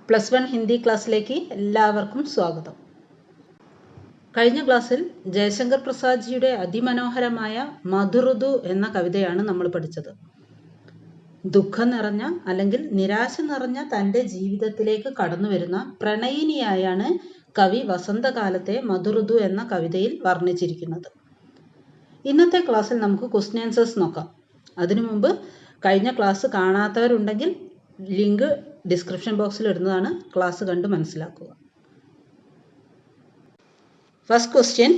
+1 ഹിന്ദി ക്ലാസ്സിലേക്ക് എല്ലാവർക്കും സ്വാഗതം. കഴിഞ്ഞ ക്ലാസ്സിൽ ജയശങ്കർ പ്രസാദ്ജിയുടെ അതിമനോഹരമായ മധുഋതു എന്ന കവിതയാണ് നമ്മൾ പഠിച്ചത്. ദുഃഖം നിറഞ്ഞ അല്ലെങ്കിൽ നിരാശ നിറഞ്ഞ തൻ്റെ ജീവിതത്തിലേക്ക് കടന്നു വരുന്ന പ്രണയിനിയായാണ് കവി വസന്തകാലത്തെ മധുഋതു എന്ന കവിതയിൽ വർണ്ണിച്ചിരിക്കുന്നത്. ഇന്നത്തെ ക്ലാസ്സിൽ നമുക്ക് ക്വസ്റ്റ്യൻ ആൻസേഴ്സ് നോക്കാം. അതിനു മുമ്പ് കഴിഞ്ഞ ക്ലാസ് കാണാത്തവരുണ്ടെങ്കിൽ ലിങ്ക് ഡിസ്ക്രിപ്ഷൻ ബോക്സിൽ ഇടുന്നതാണ്, ക്ലാസ് കണ്ട് മനസ്സിലാക്കുക. ഫസ്റ്റ് ക്വസ്റ്റ്യൻ,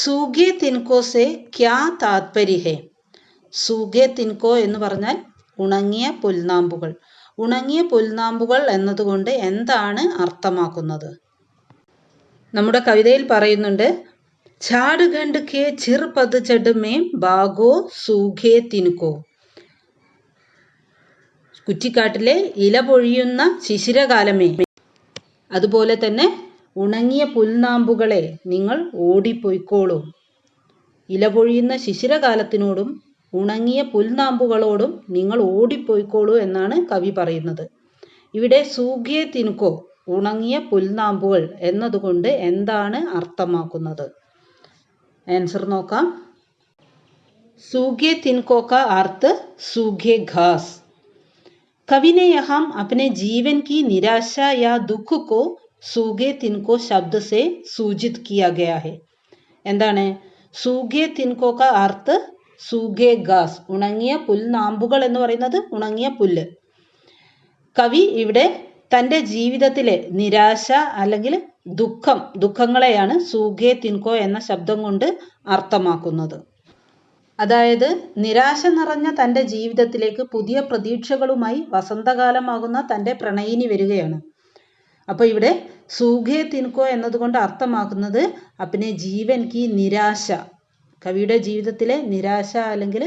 സൂഗേ തിൻകോ സെ ക്യാ താത്പര്യ ഹെ? സൂഗേ തിൻകോ എന്ന് പറഞ്ഞാൽ ഉണങ്ങിയ പുൽനാമ്പുകൾ. ഉണങ്ങിയ പുൽനാമ്പുകൾ എന്നതുകൊണ്ട് എന്താണ് അർത്ഥമാക്കുന്നത്? നമ്മുടെ കവിതയിൽ പറയുന്നുണ്ട്, ഝാഡ് ഖണ്ഡ് കെ ചിർ പത്ഝഡ് മേ ബാഗോ സൂഗേ തിൻകോ. കുറ്റിക്കാട്ടിലെ ഇല പൊഴിയുന്ന ശിശിരകാലമേ, അതുപോലെ തന്നെ ഉണങ്ങിയ പുൽനാമ്പുകളെ നിങ്ങൾ ഓടിപ്പോയിക്കോളൂ. ഇല പൊഴിയുന്ന ശിശിരകാലത്തിനോടും ഉണങ്ങിയ പുൽനാമ്പുകളോടും നിങ്ങൾ ഓടിപ്പോയിക്കോളൂ എന്നാണ് കവി പറയുന്നത്. ഇവിടെ സൂഗേ തിൻകോ, ഉണങ്ങിയ പുൽനാമ്പുകൾ എന്നതുകൊണ്ട് എന്താണ് അർത്ഥമാക്കുന്നത്? ആൻസർ നോക്കാം. सूखे तिनको का अर्थ सूखे घास. कवि ने यहाँ अपने जीवन की निराशा या दुख को सूखे तिनको शब्द से सूचित किया गया है. എന്താണ് സൂഖേ തിൻകോ കാ അർത്ഥ് സൂഖേ ഘാസ്? ഉണങ്ങിയ പുൽനാമ്പുകൾ എന്ന് പറയുന്നത് ഉണങ്ങിയ പുല്ല്. കവി ഇവിടെ തൻ്റെ ജീവിതത്തിലെ നിരാശ അല്ലെങ്കിൽ ദുഃഖങ്ങളെയാണ് സൂഖേ തിൻകോ എന്ന ശബ്ദം കൊണ്ട് അർത്ഥമാക്കുന്നത്. അതായത് നിരാശ നിറഞ്ഞ തൻ്റെ ജീവിതത്തിലേക്ക് പുതിയ പ്രതീക്ഷകളുമായി വസന്തകാലമാകുന്ന തൻ്റെ പ്രണയിനി വരികയാണ്. അപ്പോൾ ഇവിടെ സൂഖേ തിൻകോ എന്നതുകൊണ്ട് അർത്ഥമാക്കുന്നത് അപ്നെ ജീവൻ കി നിരാശ, കവിയുടെ ജീവിതത്തിലെ നിരാശ അല്ലെങ്കിൽ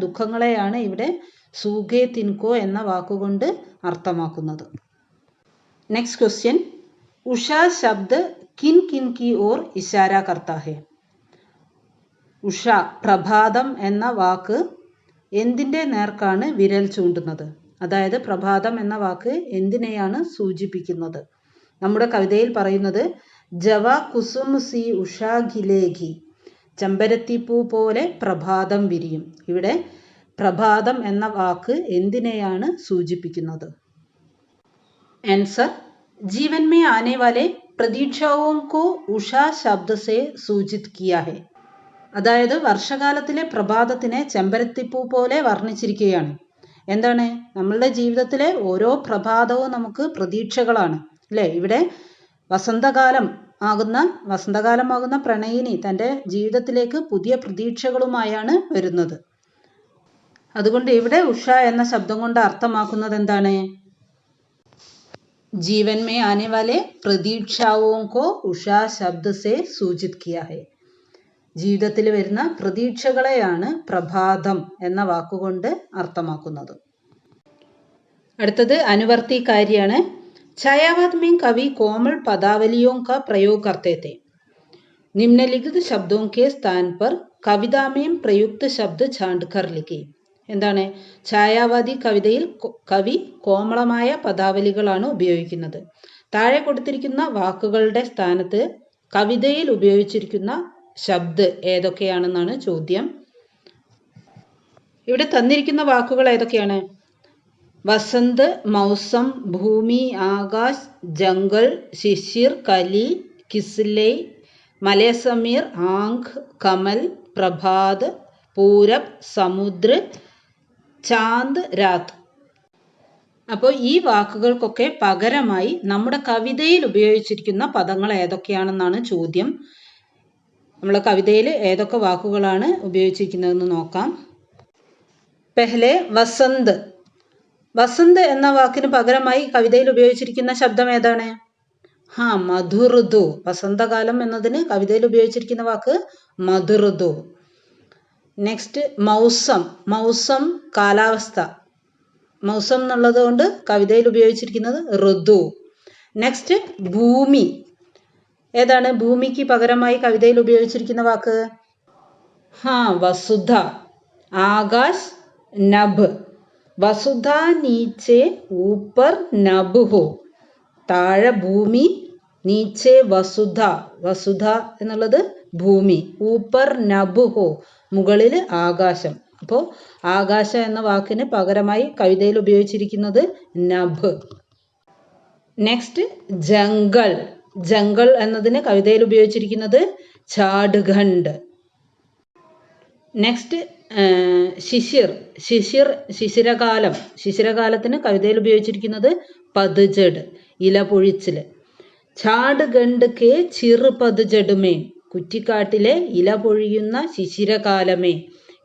ദുഃഖങ്ങളെയാണ് ഇവിടെ സൂഖേ തിൻകോ എന്ന വാക്കുകൊണ്ട് അർത്ഥമാക്കുന്നത്. നെക്സ്റ്റ് ക്വസ്റ്റ്യൻ, ഉഷാ ശബ്ദ് കിൻ കിൻ കി ഓർ ഇശാര കർത്താ ഹെ? ഉഷ, പ്രഭാതം എന്ന വാക്ക് എന്തിൻ്റെ നേർക്കാണ് വിരൽ ചൂണ്ടുന്നത്? അതായത് പ്രഭാതം എന്ന വാക്ക് എന്തിനെയാണ് സൂചിപ്പിക്കുന്നത്? നമ്മുടെ കവിതയിൽ പറയുന്നത്, ജവ കുസും സി ഉഷ ഖിലേഖി, ചെമ്പരത്തിപ്പൂ പോലെ പ്രഭാതം വിരിയും. ഇവിടെ പ്രഭാതം എന്ന വാക്ക് എന്തിനെയാണ് സൂചിപ്പിക്കുന്നത്? ആൻസർ, ജീവൻ മേ ആനെ വാലെ പ്രതീക്ഷാओं को ഉഷാ ശബ്ദ സേ സൂചിത് കിയാ ഹെ. അതായത് വർഷകാലത്തിലെ പ്രഭാതത്തിനെ ചെമ്പരത്തിപ്പൂ പോലെ വർണ്ണിച്ചിരിക്കുകയാണ്. എന്താണ്? നമ്മളുടെ ജീവിതത്തിലെ ഓരോ പ്രഭാതവും നമുക്ക് പ്രതീക്ഷകളാണ് അല്ലേ? ഇവിടെ വസന്തകാലമാകുന്ന പ്രണയിനി തൻ്റെ ജീവിതത്തിലേക്ക് പുതിയ പ്രതീക്ഷകളുമായാണ് വരുന്നത്. അതുകൊണ്ട് ഇവിടെ ഉഷ എന്ന ശബ്ദം കൊണ്ട് അർത്ഥമാക്കുന്നത് എന്താണ്? ജീവൻ മേ ആനെ വാലെ പ്രതീക്ഷാओं को ഉഷാ ശബ്ദ സേ സൂചിത് കിയാ ഹെ. ജീവിതത്തിൽ വരുന്ന പ്രതീക്ഷകളെയാണ് പ്രഭാതം എന്ന വാക്കുകൊണ്ട് അർത്ഥമാക്കുന്നത്. അടുത്തത് അനുവർത്തി കാര്യമാണ്. छायावाद में कवि कोमल पदावलियों का प्रयोग करते थे. निम्नलिखित शब्दों के स्थान पर कविता में प्रयुक्त शब्द छांटकर लिखी. എന്താണ്? ഛായാവാദി കവിതയിൽ കവി കോമളമായ പദാവലികളാണ് ഉപയോഗിക്കുന്നത്. താഴെ കൊടുത്തിരിക്കുന്ന വാക്കുകളുടെ സ്ഥാനത്ത് കവിതയിൽ ഉപയോഗിച്ചിരിക്കുന്ന ശബ്ദ് ഏതൊക്കെയാണെന്നാണ് ചോദ്യം. ഇവിടെ തന്നിരിക്കുന്ന വാക്കുകൾ ഏതൊക്കെയാണ്? വസന്ത്, മൗസം, ഭൂമി, ആകാശ്, ജംഗൽ, ശിശിർ, കലി, കിസ്ലൈ, മലയസമീർ, ആങ്ക്, കമൽ, പ്രഭാത്, പൂരബ്, സമുദ്ര, ചാന്ദ്, രാത്. അപ്പോൾ ഈ വാക്കുകൾക്കൊക്കെ പകരമായി നമ്മുടെ കവിതയിൽ ഉപയോഗിച്ചിരിക്കുന്ന പദങ്ങൾ ഏതൊക്കെയാണെന്നാണ് ചോദ്യം. നമ്മളെ കവിതയിൽ ഏതൊക്കെ വാക്കുകളാണ് ഉപയോഗിച്ചിരിക്കുന്നതെന്ന് നോക്കാം. പെഹ്ലെ വസന്ത്. വസന്ത് എന്ന വാക്കിന് പകരമായി കവിതയിൽ ഉപയോഗിച്ചിരിക്കുന്ന ശബ്ദം ഏതാണ്? മധുഋതു. വസന്തകാലം എന്നതിന് കവിതയിൽ ഉപയോഗിച്ചിരിക്കുന്ന വാക്ക് മധുഋതു. നെക്സ്റ്റ് മൗസം. മൗസം കാലാവസ്ഥ. മൗസം എന്നുള്ളത് കൊണ്ട് കവിതയിൽ ഉപയോഗിച്ചിരിക്കുന്നത് ഋതു. നെക്സ്റ്റ് ഭൂമി. ഏതാണ് ഭൂമിക്ക് പകരമായി കവിതയിൽ ഉപയോഗിച്ചിരിക്കുന്ന വാക്ക്? വസുധ. ആകാശ്, നഭ്. വസുധ നീച്ചെ ഊപ്പർ നഭ് ഹോ. താഴെ ഭൂമി, നീച്ചെ വസുധ, വസുധ എന്നുള്ളത് ഭൂമി, ഊപ്പർ നഭ് ഹോ മുകളിൽ ആകാശം. അപ്പോൾ ആകാശം എന്ന വാക്കിന് പകരമായി കവിതയിൽ ഉപയോഗിച്ചിരിക്കുന്നത് നഭ്. നെക്സ്റ്റ് ജംഗൾ. ജംഗൾ എന്നതിന് കവിതയിൽ ഉപയോഗിച്ചിരിക്കുന്നത് ഝാഡ്ഖണ്ഡ്. നെക്സ്റ്റ് ശിശിർ. ശിശിരകാലം. ശിശിരകാലത്തിന് കവിതയിൽ ഉപയോഗിച്ചിരിക്കുന്നത് പദ്ജഡ്, ഇലപൊഴിച്ചിൽ. ഝാഡ്ഖണ്ഡ് കെ ചിർ പദ്ജഡ് മേ, കുറ്റിക്കാട്ടിലെ ഇല പൊഴിയുന്ന ശിശിരകാലമേ.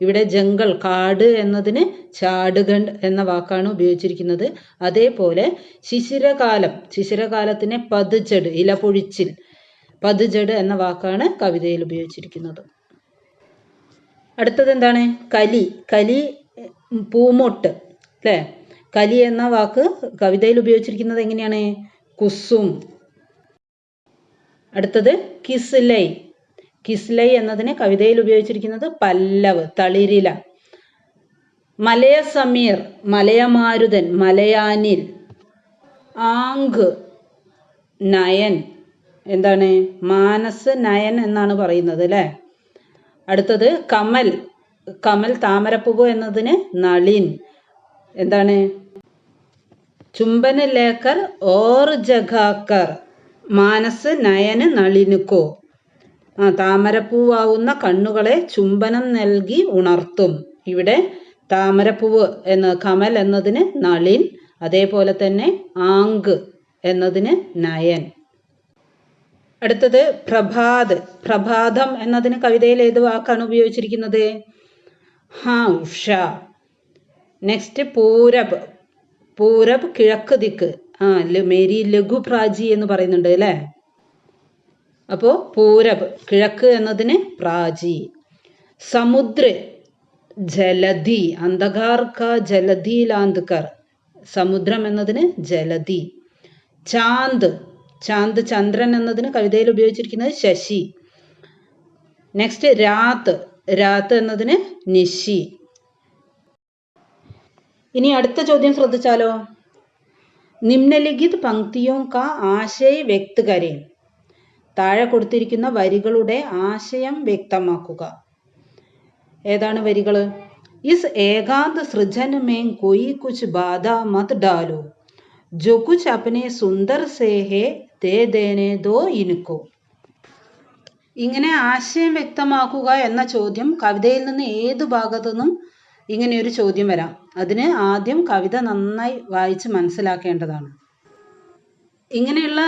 ഇവിടെ ജംഗൾ, കാട് എന്നതിന് ഝാഡ്ഖണ്ഡ് എന്ന വാക്കാണ് ഉപയോഗിച്ചിരിക്കുന്നത്. അതേപോലെ ശിശിരകാലം, ശിശിരകാലത്തിന് പദ്ജഡ്, ഇലപൊഴിച്ചിൽ, പദ്ജഡ് എന്ന വാക്കാണ് കവിതയിൽ ഉപയോഗിച്ചിരിക്കുന്നത്. അടുത്തത് എന്താണ്? കലി. കലി പൂമൊട്ട് അല്ലേ? കലി എന്ന വാക്ക് കവിതയിൽ ഉപയോഗിച്ചിരിക്കുന്നത് എങ്ങനെയാണ്? കുസും. അടുത്തത് കിസ്ലൈ. കിസ്ലൈ എന്നതിന് കവിതയിൽ ഉപയോഗിച്ചിരിക്കുന്നത് പല്ലവ്, തളിരില. മലയ സമീർ, മലയമാരുതൻ, മലയാനിൽ. ആങ്ക്, നയൻ. എന്താണ്? മാനസ് നയൻ എന്നാണ് പറയുന്നത് അല്ലേ? അടുത്തത് കമൽ. കമൽ താമരപ്പൂവ് എന്നതിന് നളിൻ. എന്താണ്? ചുംബന ലേക്കർ ഓർ ജഗാക്കർ, മാനസ് നയന് നളിനുക്കോ. താമരപ്പൂവാവുന്ന കണ്ണുകളെ ചുംബനം നൽകി ഉണർത്തും. ഇവിടെ താമരപ്പൂവ് എന്ന കമൽ എന്നതിന് നളിൻ, അതേപോലെ തന്നെ ആങ്ക് എന്നതിന് നയൻ. അടുത്തത് പ്രഭാത്. പ്രഭാതം എന്നതിന് കവിതയിൽ ഏത് വാക്കാണ് ഉപയോഗിച്ചിരിക്കുന്നത്? ഉഷ. നെക്സ്റ്റ് പൂരബ്. പൂരബ് കിഴക്ക് ദിക്ക്. മേരി ലഘുപ്രാചി എന്ന് പറയുന്നുണ്ട് അല്ലേ? അപ്പോൾ പൂരബ് കിഴക്ക് എന്നതിന് പ്രാചി. സമുദ്ര, ജലധി, അന്ധകാർ കാ ജലധി ലാന്ത്കർ, സമുദ്രം എന്നതിന് ജലധി. ചാന്ദ്. ചാന്ദ് ചന്ദ്രൻ എന്നതിന് കവിതയിൽ ഉപയോഗിച്ചിരിക്കുന്നത് ശശി. നെക്സ്റ്റ് രാത്ത്. രാത്ത് എന്നതിന് നിശി. ഇനി അടുത്ത ചോദ്യം ശ്രദ്ധിച്ചാലോ. നിമ്നലിഖിത് പങ്ക്തിയോ കാ ആശയ വ്യക്ത് കരേ. താഴെ കൊടുത്തിരിക്കുന്ന വരികളുടെ ആശയം വ്യക്തമാക്കുക. ഏതാണ് വരികൾ? ഇസ് ഏകാന്ത സൃജൻ മേ കോയി കുച്ച് ബാധ മത് ഡാലോ, जो कुछ अपने सुंदर से है दे देने दो इनको. ഇങ്ങനെ ആശയം വ്യക്തമാക്കുക എന്ന ചോദ്യം കവിതയിൽ നിന്ന് ഏത് ഭാഗത്തു നിന്നും ഇങ്ങനെ ഒരു ചോദ്യം വരാം. അതിന് ആദ്യം കവിത നന്നായി വായിച്ച് മനസ്സിലാക്കേണ്ടതാണ്. ഇങ്ങനെയുള്ള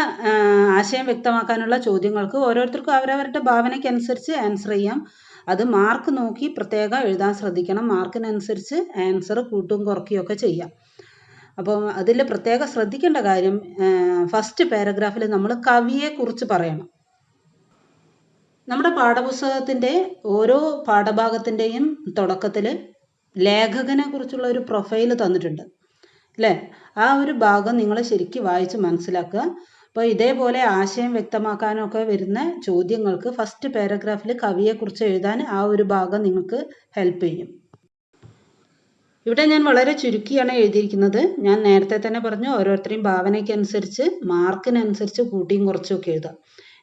ആശയം വ്യക്തമാക്കാനുള്ള ചോദ്യങ്ങൾക്ക് ഓരോരുത്തർക്കും അവരവരുടെ ഭാവനയ്ക്കനുസരിച്ച് ആൻസർ ചെയ്യാം. അത് മാർക്ക് നോക്കി പ്രത്യേകം എഴുതാൻ ശ്രദ്ധിക്കണം. മാർക്കിനനുസരിച്ച് ആൻസർ കൂട്ടും കുറയ്ക്കുകയും ഒക്കെ ചെയ്യാം. അപ്പം അതിൽ പ്രത്യേകം ശ്രദ്ധിക്കേണ്ട കാര്യം, ഫസ്റ്റ് പാരഗ്രാഫിൽ നമ്മൾ കവിയെക്കുറിച്ച് പറയണം. നമ്മുടെ പാഠപുസ്തകത്തിൻ്റെ ഓരോ പാഠഭാഗത്തിൻ്റെയും തുടക്കത്തിൽ ലേഖകനെ കുറിച്ചുള്ള ഒരു പ്രൊഫൈൽ തന്നിട്ടുണ്ട് അല്ലേ? ആ ഒരു ഭാഗം നിങ്ങൾ ശരിക്കും വായിച്ച് മനസ്സിലാക്കുക. അപ്പോൾ ഇതേപോലെ ആശയം വ്യക്തമാക്കാനൊക്കെ വരുന്ന ചോദ്യങ്ങൾക്ക് ഫസ്റ്റ് പാരഗ്രാഫിൽ കവിയെക്കുറിച്ച് എഴുതാൻ ആ ഒരു ഭാഗം നിങ്ങൾക്ക് ഹെൽപ്പ് ചെയ്യും. ഇവിടെ ഞാൻ വളരെ ചുരുക്കിയാണ് എഴുതിയിരിക്കുന്നത്. ഞാൻ നേരത്തെ തന്നെ പറഞ്ഞു, ഓരോരുത്തരെയും ഭാവനയ്ക്കനുസരിച്ച് മാർക്കിനനുസരിച്ച് കൂട്ടിയും കുറച്ചുമൊക്കെ എഴുതാം.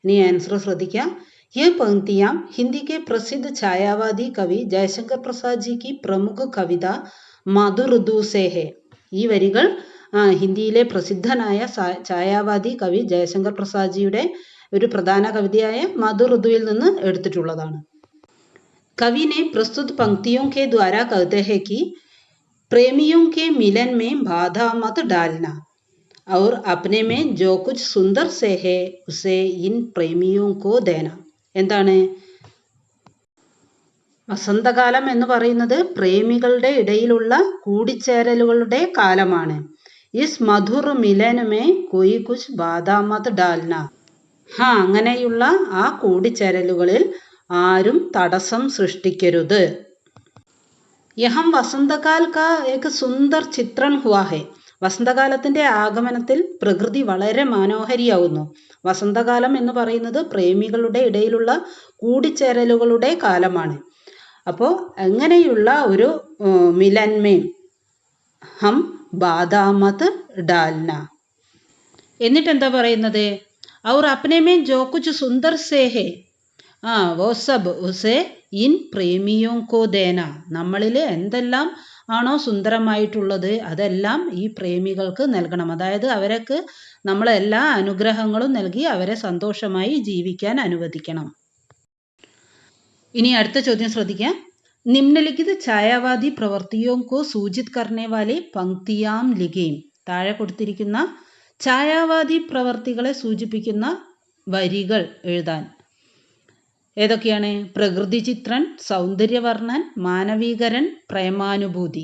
ഇനി ആൻസർ ശ്രദ്ധിക്കാം. ये पंक्तियाँ हिंदी के प्रसिद्ध छायावादी कवि जयशंकर प्रसाद जी की प्रमुख कविता मधुऋतु से है. ഈ വരികൾ ഹിന്ദിയിലെ പ്രസിദ്ധനായ ഛായാവാദി കവി ജയശങ്കർ പ്രസാദ് ജിയുടെ ഒരു പ്രധാന കവിതയായ മധുഋതുവിൽ നിന്ന് എടുത്തിട്ടുള്ളതാണ്. कवि ने प्रस्तुत पंक्तियों के द्वारा कहते हैं कि प्रेमियों के मिलन में बाधा मत डालना और अपने में जो कुछ सुंदर से है उसे इन प्रेमियों को देना. എന്താണ്? വസന്തകാലം എന്ന് പറയുന്നത് പ്രേമികളുടെ ഇടയിലുള്ള കൂടിച്ചേരലുകളുടെ കാലമാണ്. ഇസ് മധുർ മിലനുമേ കൊയ് കുച്ച് ബാധാ മത് ഡാൽന. അങ്ങനെയുള്ള ആ കൂടിച്ചേരലുകളിൽ ആരും തടസ്സം സൃഷ്ടിക്കരുത്. യഹം വസന്തകാൽ കാ ഏക് സുന്ദർ ചിത്रण हुआ है. വസന്തകാലത്തിന്റെ ആഗമനത്തിൽ പ്രകൃതി വളരെ മനോഹരിയാവുന്നു. വസന്തകാലം എന്ന് പറയുന്നത് പ്രേമികളുടെ ഇടയിലുള്ള കൂടിച്ചേരലുകളുടെ കാലമാണ്. അപ്പോൾ അങ്ങനെയുള്ള ഒരു മിലന്മേ, ഹം ബാദാമത് ഡാൽന. എന്നിട്ട് എന്താ പറയുന്നത്? Our അപ്നെ may Joe Cooch Sundar say ഹേ വോ സബ് ഉസേ ഇൻ പ്രേമിയോ കോ ദേന. നമ്മളിൽ എന്തെല്ലാം ആണോ സുന്ദരമായിട്ടുള്ളത് അതെല്ലാം ഈ പ്രേമികൾക്ക് നൽകണം. അതായത് അവർക്ക് നമ്മളെല്ലാ അനുഗ്രഹങ്ങളും നൽകി അവരെ സന്തോഷമായി ജീവിക്കാൻ അനുവദിക്കണം. ഇനി അടുത്ത ചോദ്യം ശ്രദ്ധിക്കാം. നിമ്നലിഖിത് ഛായാവാദി പ്രവൃത്തിയോ കോ സൂചിത് കർണേ വാലെ പങ്ക്തിയാം ലിഖേം. താഴെ കൊടുത്തിരിക്കുന്ന ഛായാവാദി പ്രവർത്തികളെ സൂചിപ്പിക്കുന്ന വരികൾ എഴുതാൻ. ഏതൊക്കെയാണ്? പ്രകൃതി ചിത്രൻ, സൗന്ദര്യവർണ്ണൻ, മാനവീകരൻ, പ്രേമാനുഭൂതി.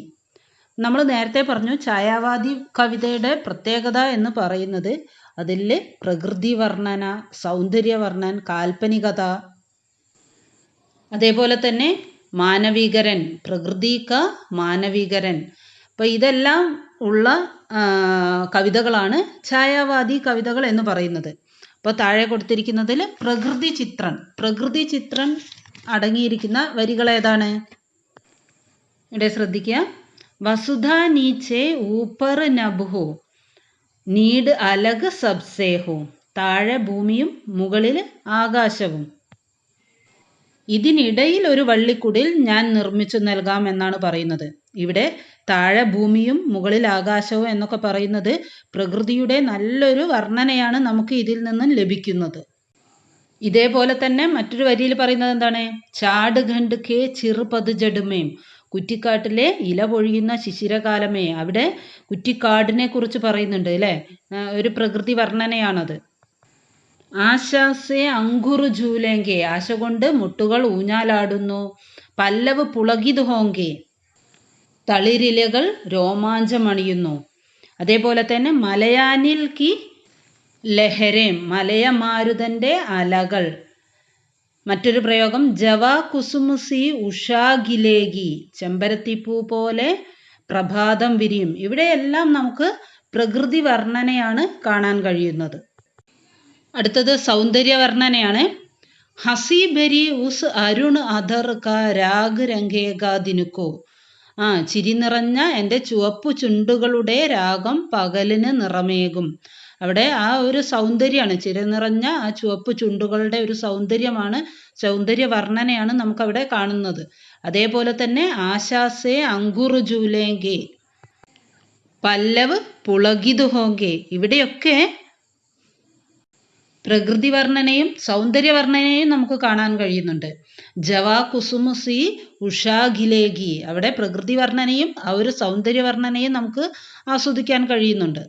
നമ്മൾ നേരത്തെ പറഞ്ഞു ഛായാവാദി കവിതയുടെ പ്രത്യേകത എന്ന് പറയുന്നത് അതിൽ പ്രകൃതി വർണ്ണന, സൗന്ദര്യവർണ്ണൻ, കാൽപ്പനികത, അതേപോലെ തന്നെ മാനവീകരൻ, പ്രകൃതി ക മാനവീകരൻ. അപ്പോൾ ഇതെല്ലാം ഉള്ള കവിതകളാണ് ഛായാവാദി കവിതകൾ എന്ന് പറയുന്നത്. അപ്പോൾ താഴെ കൊടുത്തിരിക്കുന്നതിൽ പ്രകൃതി ചിത്രൻ അടങ്ങിയിരിക്കുന്ന വരികൾ ഏതാണ്? ഇവിടെ ശ്രദ്ധിക്കുക. വസുധ നീച്ചെ ഊപ്പർ നഭ്ഹോ, നീഡ് അലഗ് സബ്സേഹോ. താഴെ ഭൂമിയും മുകളിൽ ആകാശവും. ഇതിനിടയിൽ ഒരു വള്ളിക്കുടിൽ ഞാൻ നിർമ്മിച്ചു നൽകാം എന്നാണ് പറയുന്നത്. ഇവിടെ താഴെ ഭൂമിയും മുകളിൽ ആകാശവും എന്നൊക്കെ പറയുന്നത് പ്രകൃതിയുടെ നല്ലൊരു വർണ്ണനയാണ് നമുക്ക് ഇതിൽ നിന്നും ലഭിക്കുന്നത്. ഇതേപോലെ തന്നെ മറ്റൊരു വരിയിൽ പറയുന്നത് എന്താണ്? ചാട് ഖണ്ഡ് കെ ചിറുപത് ജഡുമേം. കുറ്റിക്കാട്ടിലെ ഇല പൊഴിയുന്ന ശിശിരകാലമേ. അവിടെ കുറ്റിക്കാടിനെ കുറിച്ച് പറയുന്നുണ്ട് അല്ലേ? ഒരു പ്രകൃതി വർണ്ണനയാണത്. ആശാസെ അങ്കുറ് ജൂലേങ്കെ. ആശ കൊണ്ട് മുട്ടുകൾ ഊഞ്ഞാലാടുന്നു. പല്ലവ് പുളകിത് ഹോങ്കെ. തളിരിലകൾ രോമാഞ്ചമണിയുന്നു. അതേപോലെ തന്നെ മലയാനിൽ കി ലഹരേം. മലയമാരുതൻ്റെ അലകൾ. മറ്റൊരു പ്രയോഗം ജവാ കുസുമുസി ഉഷാഗിലേഗി. ചെമ്പരത്തിപ്പൂ പോലെ പ്രഭാതം വിരിയും. ഇവിടെയെല്ലാം നമുക്ക് പ്രകൃതി വർണ്ണനയാണ് കാണാൻ കഴിയുന്നത്. അടുത്തത് സൗന്ദര്യ വർണ്ണനയാണ്. ഹസി ഭരി ഉസ് അരുൺ അധർ കാ രാഗ് രംഗേഗ ദിനുക്കോ. ചിരി നിറഞ്ഞ എൻ്റെ ചുവപ്പു ചുണ്ടുകളുടെ രാഗം പകലിന് നിറമേകും. അവിടെ ആ ഒരു സൗന്ദര്യമാണ്, ചിരി നിറഞ്ഞ ആ ചുവപ്പ് ചുണ്ടുകളുടെ ഒരു സൗന്ദര്യ വർണ്ണനയാണ് നമുക്കവിടെ കാണുന്നത്. അതേപോലെ തന്നെ ആശാസെ അങ്കുർ ജൂലേങ്കെ, പല്ലവ് പുളകിത് ഹോങ്കെ. ഇവിടെയൊക്കെ പ്രകൃതി വർണ്ണനയും സൗന്ദര്യ വർണ്ണനയും നമുക്ക് കാണാൻ കഴിയുന്നുണ്ട്. ജവാ കുസുമുസി ഉഷാഗിലേഗി. അവിടെ പ്രകൃതി വർണ്ണനയും ആ ഒരു സൗന്ദര്യ വർണ്ണനയും നമുക്ക് ആസ്വദിക്കാൻ കഴിയുന്നുണ്ട്.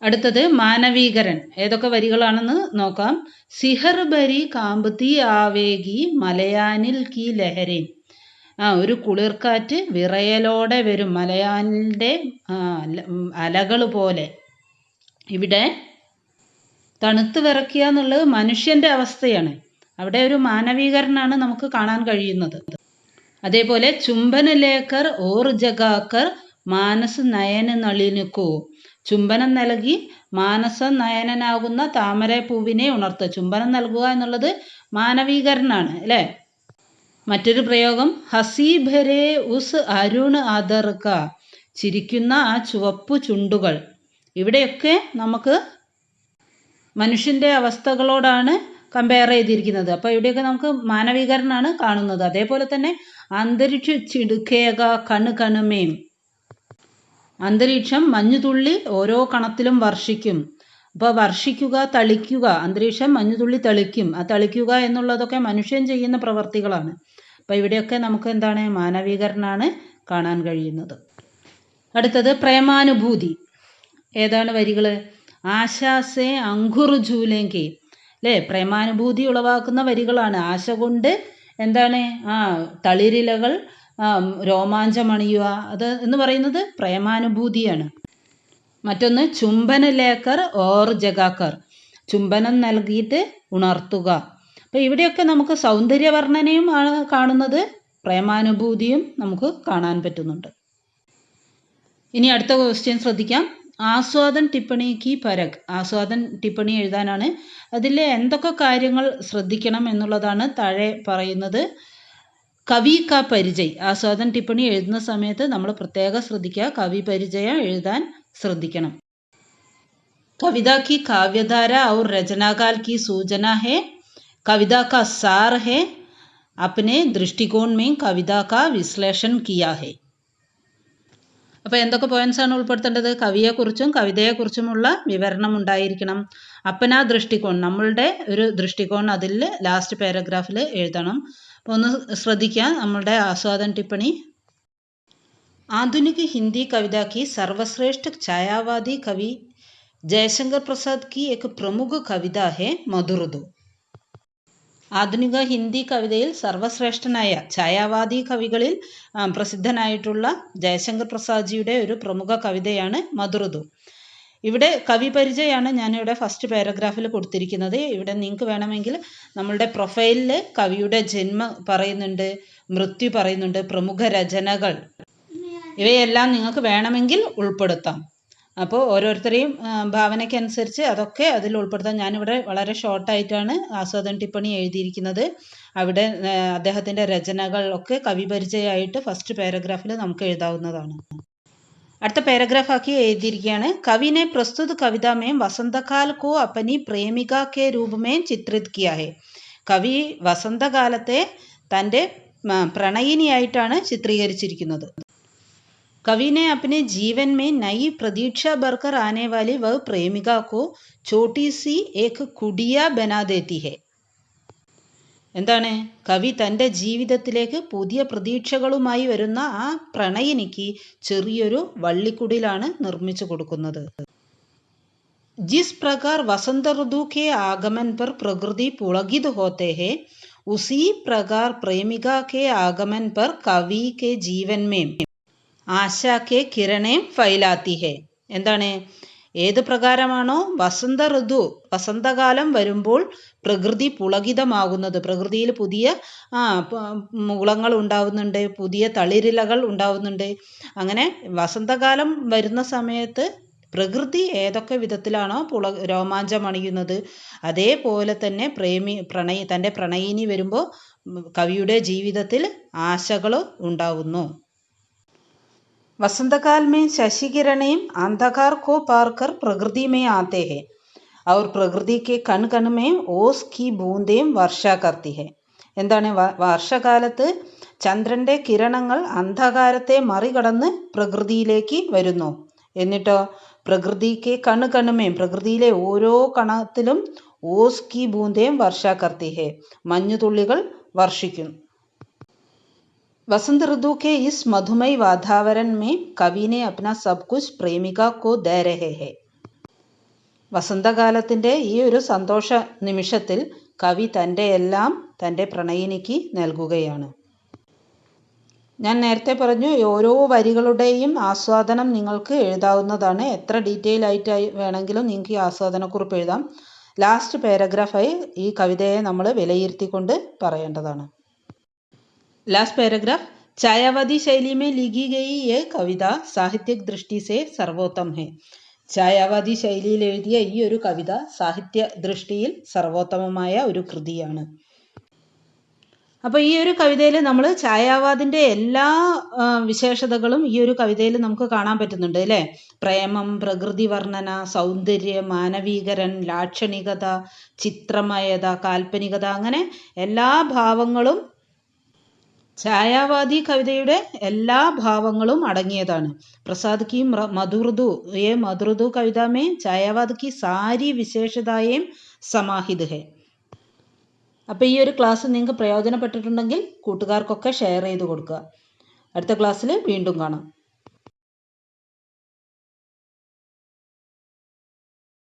അടുത്തത് മാനവീകരൻ. ഏതൊക്കെ വരികളാണെന്ന് നോക്കാം. സിഹർ ഭരി കാമ്പത്തി ആവേഗി മലയാനിൽ കി ലഹരേൻ. ഒരു കുളിർക്കാറ്റ് വിറയലോടെ വരും മലയാനിൻ്റെ അലകൾ പോലെ. ഇവിടെ തണുത്ത് വിറയ്ക്കുക എന്നുള്ളത് മനുഷ്യൻ്റെ അവസ്ഥയാണ്. അവിടെ ഒരു മാനവീകരണമാണ് നമുക്ക് കാണാൻ കഴിയുന്നത്. അതേപോലെ ചുംബന ലേക്കർ ഓർ ജഗാക്കർ മാനസ് നയന നളിനുക്കോ. ചുംബനം നൽകി മാനസ നയനനാകുന്ന താമരപ്പൂവിനെ ഉണർത്തുക. ചുംബനം നൽകുക എന്നുള്ളത് മാനവീകരണമാണ് അല്ലേ? മറ്റൊരു പ്രയോഗം ഹസി ഭരേ ഉസ് അരുൺ അദർക. ചിരിക്കുന്ന ആ ചുവപ്പു ചുണ്ടുകൾ. ഇവിടെയൊക്കെ നമുക്ക് മനുഷ്യൻ്റെ അവസ്ഥകളോടാണ് കമ്പയർ ചെയ്തിരിക്കുന്നത്. അപ്പോൾ ഇവിടെയൊക്കെ നമുക്ക് മാനവീകരണമാണ് കാണുന്നത്. അതേപോലെ തന്നെ അന്തരീക്ഷ ചിടുക്കേക കണ് കണുമേം. അന്തരീക്ഷം മഞ്ഞുതുള്ളി ഓരോ കണത്തിലും വർഷിക്കും. അപ്പോൾ വർഷിക്കുക, തളിക്കുക. അന്തരീക്ഷം മഞ്ഞുതുള്ളി തളിക്കും. ആ തളിക്കുക എന്നുള്ളതൊക്കെ മനുഷ്യൻ ചെയ്യുന്ന പ്രവർത്തികളാണ്. അപ്പോൾ ഇവിടെയൊക്കെ നമുക്ക് എന്താണ്? മാനവീകരണമാണ് കാണാൻ കഴിയുന്നത്. അടുത്തത് പ്രേമാനുഭൂതി. ഏതാണ് വരികൾ? ആശാസെ അങ്കുർ ജൂലേങ്കെ. അല്ലേ? പ്രേമാനുഭൂതി ഉളവാക്കുന്ന വരികളാണ്. ആശ കൊണ്ട് എന്താണ്? തളിരിലകൾ രോമാഞ്ചമണിയുക. അത് എന്ന് പറയുന്നത് പ്രേമാനുഭൂതിയാണ്. മറ്റൊന്ന് ചുംബന ലേക്കർ ഓർ ജഗാക്കർ. ചുംബനം നൽകിയിട്ട് ഉണർത്തുക. അപ്പോൾ ഇവിടെയൊക്കെ നമുക്ക് സൗന്ദര്യ വർണ്ണനയും ആണ് കാണുന്നത്, പ്രേമാനുഭൂതിയും നമുക്ക് കാണാൻ പറ്റുന്നുണ്ട്. ഇനി അടുത്ത ക്വസ്റ്റ്യൻ ശ്രദ്ധിക്കാം. ആസ്വാദൻ ടിപ്പണി കി പരക്. ആസ്വാദൻ ടിപ്പണി കവി കാ പരിചയ് ആസ്വാദന ടിപ്പണി എഴുതുന്ന സമയത്ത് നമ്മൾ പ്രത്യേകം ശ്രദ്ധിക്കുക, കവി പരിചയം എഴുതാൻ ശ്രദ്ധിക്കണം. कविता की काव्यधारा और रचनाकाल की सूचना है. कविता का सार है. अपने दृष्टिकोण में कविता का विश्लेषण किया है. അപ്പോൾ എന്തൊക്കെ പോയിന്റ്സ് ആണ് ഉൾപ്പെടുത്തേണ്ടത്? കവിയെക്കുറിച്ചും കവിതയെക്കുറിച്ചുമുള്ള വിവരണം ഉണ്ടായിരിക്കണം. അപ്പനാ ദൃഷ്ടികോൺ, നമ്മളുടെ ഒരു ദൃഷ്ടികോൺ അതിൽ ലാസ്റ്റ് പാരഗ്രാഫിൽ എഴുതണം. അപ്പോൾ ഒന്ന് ശ്രദ്ധിക്കുക നമ്മളുടെ ആസ്വാദന टिप्पणी. आधुनिक हिंदी कविता की सर्वश्रेष्ठ छायावादी कवि जयशंकर प्रसाद की एक प्रमुख कविता है मधुरदु. ആധുനിക ഹിന്ദി കവിതയിൽ സർവശ്രേഷ്ഠനായ ഛായാവാദി കവികളിൽ പ്രസിദ്ധനായിട്ടുള്ള ജയശങ്കർ പ്രസാദ്ജിയുടെ ഒരു പ്രമുഖ കവിതയാണ് മധുരദു. ഇവിടെ കവി പരിചയമാണ് ഞാനിവിടെ ഫസ്റ്റ് പാരഗ്രാഫിൽ കൊടുത്തിരിക്കുന്നത്. ഇവിടെ നിങ്ങൾക്ക് വേണമെങ്കിൽ നമ്മളുടെ പ്രൊഫൈലിൽ കവിയുടെ ജന്മം പറയുന്നുണ്ട്, മൃത്യു പറയുന്നുണ്ട്, പ്രമുഖ രചനകൾ, ഇവയെല്ലാം നിങ്ങൾക്ക് വേണമെങ്കിൽ ഉൾപ്പെടുത്താം. അപ്പോൾ ഓരോരുത്തരെയും ഭാവനയ്ക്കനുസരിച്ച് അതൊക്കെ അതിൽ ഉൾപ്പെടുത്താം. ഞാനിവിടെ വളരെ ഷോർട്ടായിട്ടാണ് ആസ്വാദന ടിപ്പണി എഴുതിയിരിക്കുന്നത്. അവിടെ അദ്ദേഹത്തിൻ്റെ രചനകൾ ഒക്കെ കവി പരിചയമായിട്ട് ഫസ്റ്റ് പാരഗ്രാഫിൽ നമുക്ക് എഴുതാവുന്നതാണ്. അടുത്ത പാരഗ്രാഫ് ആക്കി എഴുതിയിരിക്കുകയാണ്. കവിനെ പ്രസ്തുത കവിത में വസന്തകാൽ को अपनी प्रेमिका के रूप में चित्रित किया है. കവി വസന്തകാലത്തെ തൻ്റെ പ്രണയിനിയായിട്ടാണ് ചിത്രീകരിച്ചിരിക്കുന്നത്. कवि ने अपने जीवन में नई प्रतीक्षा भरकर आने वाली वह प्रेमिका को छोटी सी एक कुड़िया बना देती है. എന്താണ്? കവി തൻ്റെ ജീവിതത്തിലേക്ക് പുതിയ പ്രതീക്ഷകളുമായി വരുന്ന ആ പ്രണയിനിക്ക് ചെറിയൊരു വള്ളിക്കുടിലാണ് നിർമ്മിച്ചു കൊടുക്കുന്നത്. जिस प्रकार वसंत ऋतु के आगमन पर प्रकृति पुलकित होते हैं, उसी प्रकार प्रेमिका के आगमन पर कवि के जीवन में ആശാക്കെ കിരണേം ഫൈലാത്തി ഹെ. എന്താണ്? ഏത് പ്രകാരമാണോ വസന്തകാലം വരുമ്പോൾ പ്രകൃതി പുളകിതമാകുന്നത്, പ്രകൃതിയിൽ പുതിയ മുകുളങ്ങൾ ഉണ്ടാവുന്നുണ്ട്, പുതിയ തളിരിലകൾ ഉണ്ടാവുന്നുണ്ട്. അങ്ങനെ വസന്തകാലം വരുന്ന സമയത്ത് പ്രകൃതി ഏതൊക്കെ വിധത്തിലാണോ രോമാഞ്ചമണിയുന്നത്, അതേപോലെ തന്നെ തൻ്റെ പ്രണയിനി വരുമ്പോൾ കവിയുടെ ജീവിതത്തിൽ ആശകൾ ഉണ്ടാവുന്നു. वसंतकाल में शशि किरणें अंधकार को पार कर प्रकृति में आते हैं और प्रकृति के कण कण में ओस की बूंदें वर्षा करती है. എന്താണ്? വർഷകാലത്ത് ചന്ദ്രൻ്റെ കിരണങ്ങൾ അന്ധകാരത്തെ മറികടന്ന് പ്രകൃതിയിലേക്ക് വരുന്നു. എന്നിട്ടോ പ്രകൃതിക്ക് കണുമേ, പ്രകൃതിയിലെ ഓരോ കണത്തിലും ഓസ് കി ബൂന്തേം വർഷാ കർത്തി ഹെ, മഞ്ഞുതുള്ളികൾ വർഷിക്കുന്നു. वसंत ऋतु के इस मधुमय वातावरण में कवि ने अपना सब कुछ प्रेमिका को दे रहे हैं. വസന്തകാലത്തിൻ്റെ ഈ ഒരു സന്തോഷ നിമിഷത്തിൽ കവി തൻ്റെ എല്ലാം തൻ്റെ പ്രണയിനിക്ക് നൽകുകയാണ്. ഞാൻ നേരത്തെ പറഞ്ഞു ഓരോ വരികളുടെയും ആസ്വാദനം നിങ്ങൾക്ക് എഴുതാവുന്നതാണ്. എത്ര ഡീറ്റെയിൽ ആയിട്ട് വേണമെങ്കിലും നിങ്ങൾക്ക് ഈ ആസ്വാദനക്കുറിപ്പ് എഴുതാം. ലാസ്റ്റ് പാരഗ്രാഫായി ഈ കവിതയെ നമ്മൾ വിലയിരുത്തിക്കൊണ്ട് പറയേണ്ടതാണ്. Last paragraph. छायावादी शैली में लिखी गई ये कविता साहित्यिक दृष्टि से सर्वोत्तम है. ഛായാവാദി ശൈലിയിൽ എഴുതിയ ഈ ഒരു കവിത സാഹിത്യ ദൃഷ്ടിയിൽ സർവോത്തമമായ ഒരു കൃതിയാണ്. അപ്പോൾ ഈ ഒരു കവിതയിൽ നമ്മൾ ഛായാവാദിൻ്റെ എല്ലാ വിശേഷതകളും ഈ ഒരു കവിതയിൽ നമുക്ക് കാണാൻ പറ്റുന്നുണ്ട് അല്ലേ? പ്രേമം, പ്രകൃതി വർണ്ണന, സൗന്ദര്യം, മാനവീകരൻ, ലാക്ഷണികത, ചിത്രമയത, കാൽപ്പനികത, അങ്ങനെ എല്ലാ ഭാവങ്ങളും ഛായാവാദി കവിതയുടെ എല്ലാ ഭാവങ്ങളും അടങ്ങിയതാണ്. പ്രസാദ് की मधुरदु ये मधुरदु कविता में ഛായാവാദ് की सारी विशेषताएं समाहित है. അപ്പോൾ ഈ ഒരു ക്ലാസ് നിങ്ങൾക്ക് പ്രയോജനപ്പെട്ടിട്ടുണ്ടെങ്കിൽ കൂട്ടുകാർക്കൊക്കെ ഷെയർ ചെയ്ത് കൊടുക്കുക. അടുത്ത ക്ലാസ്സിൽ വീണ്ടും കാണാം.